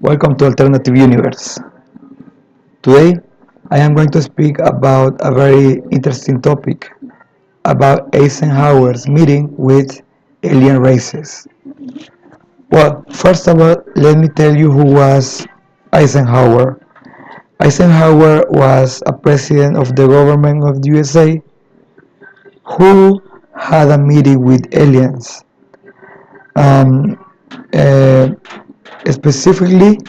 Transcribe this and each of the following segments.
Welcome to Alternative Universe. Today, I am going to speak about a very interesting topic about Eisenhower's meeting with alien races. Well, first of all, let me tell you who was Eisenhower. Eisenhower was a president of the government of the USA who had a meeting with aliens. Um, uh, Specifically,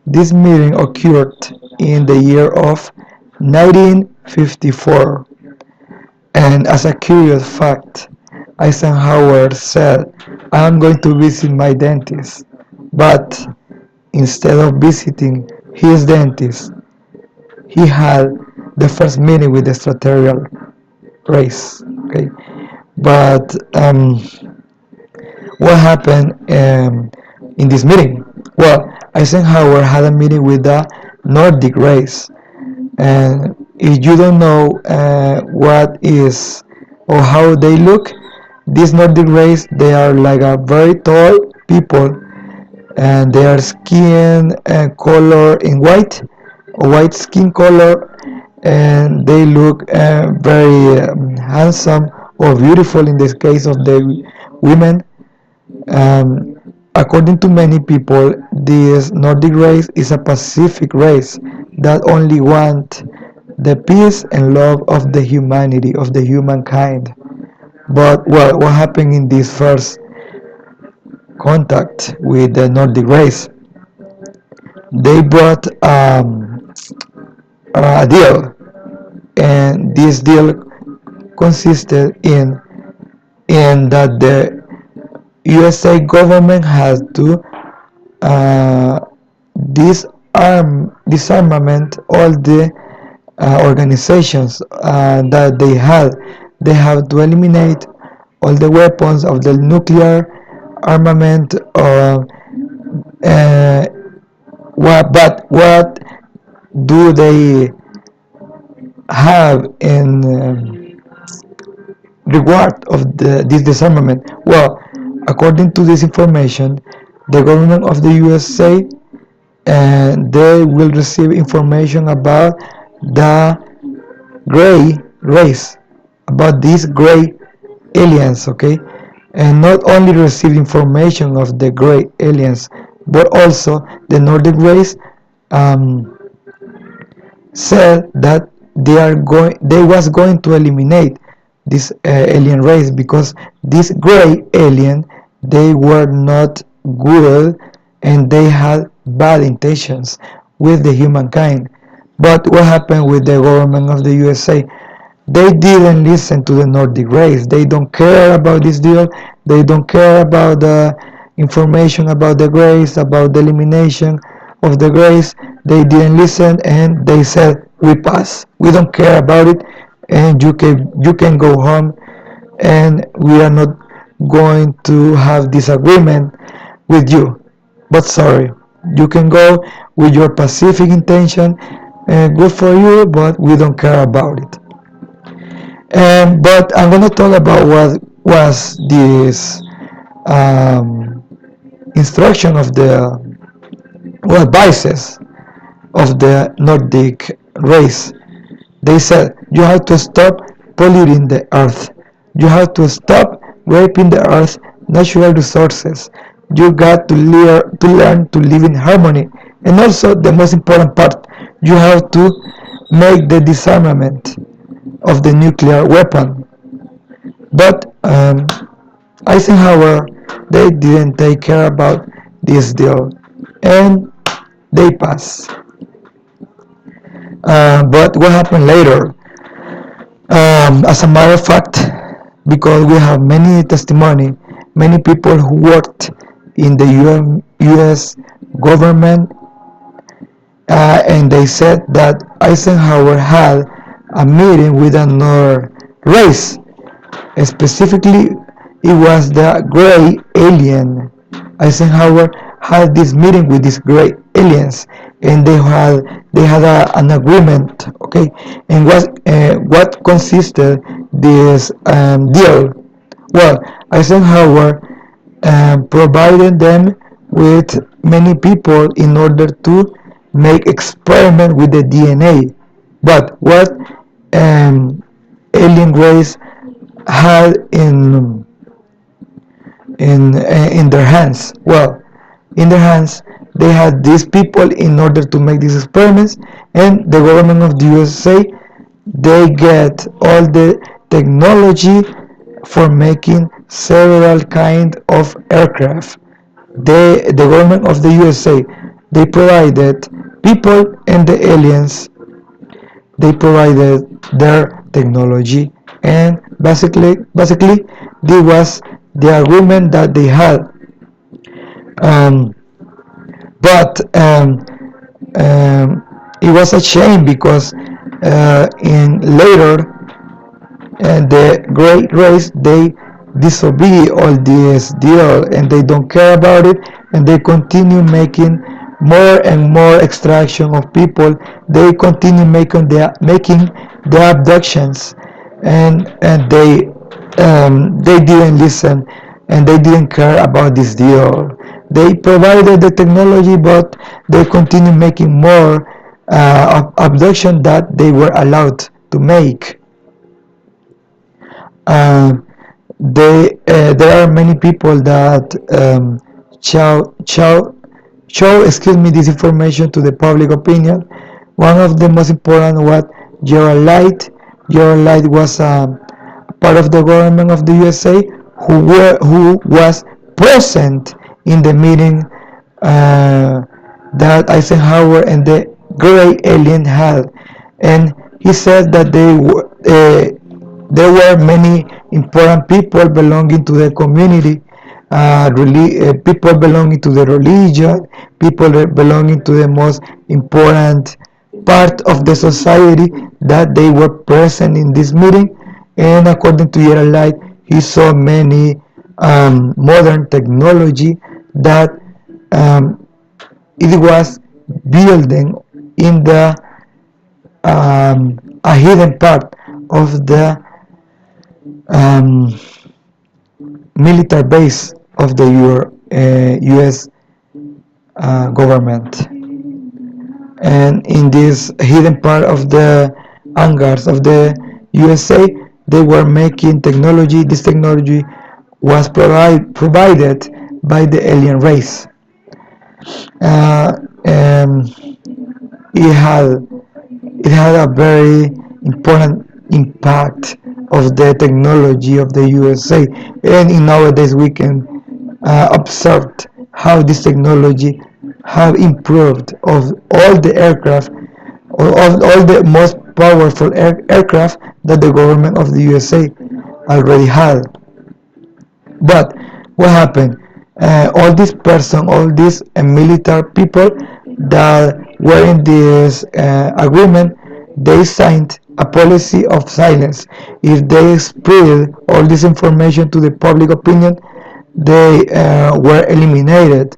this meeting occurred in the year of 1954, and as a curious fact, Eisenhower said, "I am going to visit my dentist," but instead of visiting his dentist, he had the first meeting with the extraterrestrial race. Okay, but what happened in this meeting? Well, Eisenhower had a meeting with the Nordic race, and if you don't know what is or how they look, this Nordic race, they are like a very tall people, and their skin color in white skin color, and they look very handsome or beautiful in this case of the women. According to many people, this Nordic race is a Pacific race that only want the peace and love of the humanity, of the humankind. But well, what happened in this first contact with the Nordic race? They brought a deal, and this deal consisted in that the USA government has to uh, disarmament all the organizations that they had. They have to eliminate all the weapons of the nuclear armament. Uh, what do they have in reward of this disarmament? Well, according to this information, the government of the USA, and they will receive information about the gray race, about these gray aliens, okay? And not only receive information of the gray aliens, but also the Nordic race um, said that they was going to eliminate this alien race because this gray alien, they were not good, and they had bad intentions with the humankind. But what happened with the government of the USA? They didn't listen to the Nordic race. They don't care about this deal. They don't care about the information about the grace, about the elimination of the grace. They didn't listen, and they said, "We pass. We don't care about it, and you can go home, and we are not going to have disagreement with you. But sorry, you can go with your pacific intention, and good for you, but we don't care about it." But I'm gonna talk about what was this um, instruction of the well advices of the Nordic race. They said you have to stop polluting the earth. You have to stop raping the earth natural resources. You got to learn to live in harmony. And also the most important part, you have to make the disarmament of the nuclear weapon. But Eisenhower, they didn't take care about this deal, and they passed. But what happened later? As a matter of fact, because we have many testimony, many people who worked in the U.S. government, and they said that Eisenhower had a meeting with another race. Specifically, it was the gray alien. Eisenhower had this meeting with these gray aliens, and they had an agreement. Okay, and what consisted this deal? Well, Eisenhower provided them with many people in order to make experiment with the DNA. But what um, alien race had in their hands? Well, in their hands they had these people in order to make these experiments, and the government of the USA, they get all the technology for making several kind of aircraft. The government of the USA, they provided people and the aliens, they provided their technology, and basically this was the agreement that they had. um, but it was a shame because in later, and the great race, they disobey all this deal and they don't care about it, and they continue making more and more extraction of people. They continue making the abductions, and they didn't listen, and they didn't care about this deal. They provided the technology, but they continue making more abduction that they were allowed to make. uh, there are many people that show, show, excuse me, this information to the public opinion. One of the most important was Gerald Light. Gerald Light was part of the government of the USA who was present in the meeting that Eisenhower and the gray alien had, and he said that there were many important people belonging to the community, people belonging to the religion, people belonging to the most important part of the society, that they were present in this meeting. And according to Yeralite, he saw many modern technology that um, it was building in the a hidden part of the um, military base of the U.S. Government. And in this hidden part of the hangars of the USA, they were making technology. This technology was provided by the alien race. Uh, um, it had it had a very important impact of the technology of the USA, and in nowadays we can observe how this technology have improved of all the aircraft, or of all the most powerful aircraft that the government of the USA already had. But what happened? All these person, all these military people that were in this agreement, they signed a policy of silence. If they spread all this information to the public opinion, they were eliminated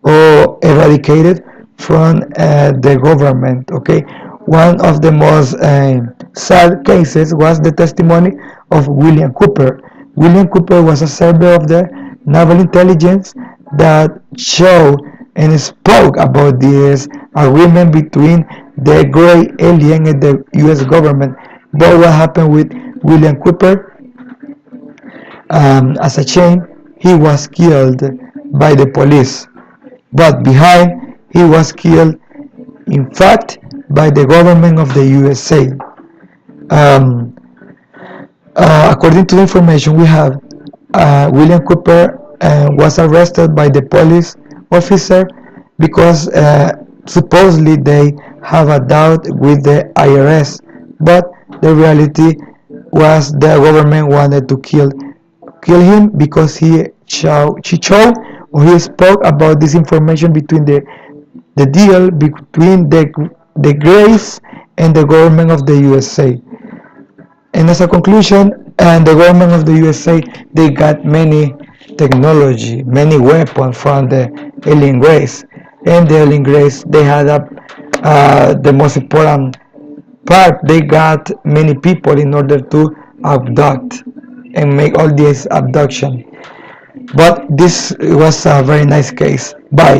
or eradicated from the government. Okay, one of the most sad cases was the testimony of William Cooper. William Cooper was a server of the naval intelligence that showed and spoke about this agreement between the gray alien and the U.S. government. But what happened with William Cooper? As a shame, he was killed by the police. But behind, he was killed, in fact, by the government of the USA. Um, According to the information we have, William Cooper was arrested by the police officer because supposedly they have a doubt with the IRS, but the reality was the government wanted to kill him because she showed or he spoke about this information between the deal between the Grace and the government of the USA. And as a conclusion, and the government of the USA, they got many technology, many weapons from the alien race. And the alien race, they had the most important part. They got many people in order to abduct and make all this abduction. But this was a very nice case. Bye.